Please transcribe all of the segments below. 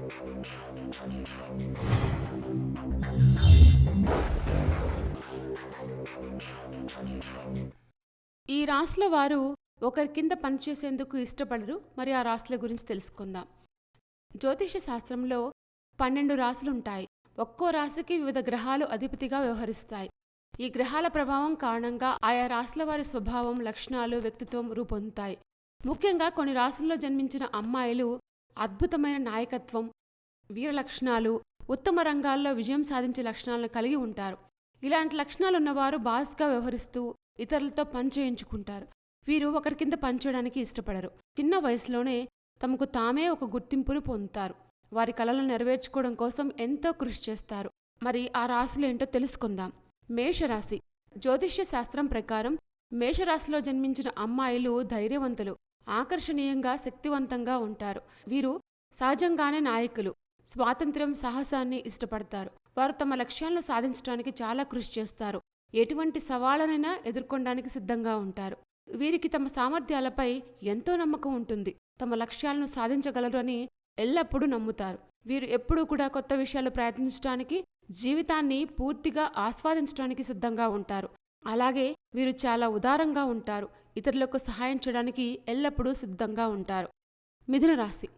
ఈ రాశుల వారు ఒకరి కింద పనిచేసేందుకు ఇష్టపడరు. మరి ఆ రాశుల గురించి తెలుసుకుందాం. జ్యోతిష శాస్త్రంలో 12 రాశులుంటాయి. ఒక్కో రాశికి వివిధ గ్రహాలు అధిపతిగా వ్యవహరిస్తాయి. ఈ గ్రహాల ప్రభావం కారణంగా ఆయా రాశుల వారి స్వభావం, లక్షణాలు, వ్యక్తిత్వం రూపొందుతాయి. ముఖ్యంగా కొన్ని రాశుల్లో జన్మించిన అమ్మాయిలు అద్భుతమైన నాయకత్వం, వీర లక్షణాలు, ఉత్తమ రంగాల్లో విజయం సాధించే లక్షణాలను కలిగి ఉంటారు. ఇలాంటి లక్షణాలున్నవారు బాస్గా వ్యవహరిస్తూ ఇతరులతో పని చేయించుకుంటారు. వీరు ఒకరి కింద పనిచేయడానికి ఇష్టపడరు. చిన్న వయసులోనే తమకు తామే ఒక గుర్తింపును పొందుతారు. వారి కలలను నెరవేర్చుకోవడం కోసం ఎంతో కృషి చేస్తారు. మరి ఆ రాశులేంటో తెలుసుకుందాం. మేషరాశి. జ్యోతిష్య శాస్త్రం ప్రకారం మేషరాశిలో జన్మించిన అమ్మాయిలు ధైర్యవంతులు, ఆకర్షణీయంగా, శక్తివంతంగా ఉంటారు. వీరు సహజంగానే నాయకులు. స్వాతంత్ర్యం, సాహసాన్ని ఇష్టపడతారు. వారు తమ లక్ష్యాలను సాధించడానికి చాలా కృషి చేస్తారు. ఎటువంటి సవాళ్లనైనా ఎదుర్కొనడానికి సిద్ధంగా ఉంటారు. వీరికి తమ సామర్థ్యాలపై ఎంతో నమ్మకం ఉంటుంది. తమ లక్ష్యాలను సాధించగలరు అని ఎల్లప్పుడూ నమ్ముతారు. వీరు ఎప్పుడూ కూడా కొత్త విషయాలు ప్రయత్నించడానికి, జీవితాన్ని పూర్తిగా ఆస్వాదించడానికి సిద్ధంగా ఉంటారు. అలాగే వీరు చాలా ఉదారంగా ఉంటారు. ఇతరులకు సహాయం చేయడానికి ఎల్లప్పుడూ సిద్ధంగా ఉంటారు. మిథున రాశి.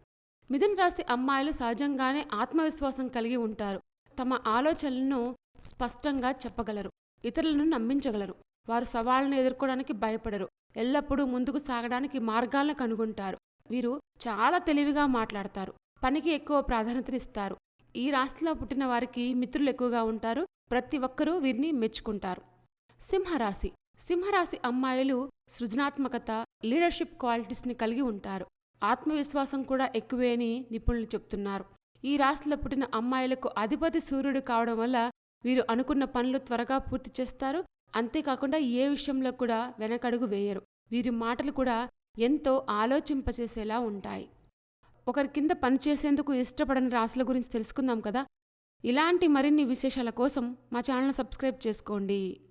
మిథున రాశి అమ్మాయిలు సహజంగానే ఆత్మవిశ్వాసం కలిగి ఉంటారు. తమ ఆలోచనలను స్పష్టంగా చెప్పగలరు. ఇతరులను నమ్మించగలరు. వారు సవాళ్లను ఎదుర్కోవడానికి భయపడరు. ఎల్లప్పుడూ ముందుకు సాగడానికి మార్గాలను కనుగొంటారు. వీరు చాలా తెలివిగా మాట్లాడతారు. పనికి ఎక్కువ ప్రాధాన్యతనిస్తారు. ఈ రాశిలో పుట్టిన వారికి మిత్రులు ఎక్కువగా ఉంటారు. ప్రతి ఒక్కరూ వీరిని మెచ్చుకుంటారు. సింహరాశి. సింహరాశి అమ్మాయిలు సృజనాత్మకత, లీడర్షిప్ క్వాలిటీస్ని కలిగి ఉంటారు. ఆత్మవిశ్వాసం కూడా ఎక్కువే అని నిపుణులు చెప్తున్నారు. ఈ రాశిలో పుట్టిన అమ్మాయిలకు అధిపతి సూర్యుడు కావడం వల్ల వీరు అనుకున్న పనులు త్వరగా పూర్తి చేస్తారు. అంతేకాకుండా ఏ విషయంలో కూడా వెనకడుగు వేయరు. వీరి మాటలు కూడా ఎంతో ఆలోచింపచేసేలా ఉంటాయి. ఒకరి కింద పనిచేసేందుకు ఇష్టపడని రాశుల గురించి తెలుసుకుందాం కదా. ఇలాంటి మరిన్ని విశేషాల కోసం మా ఛానల్ సబ్స్క్రైబ్ చేసుకోండి.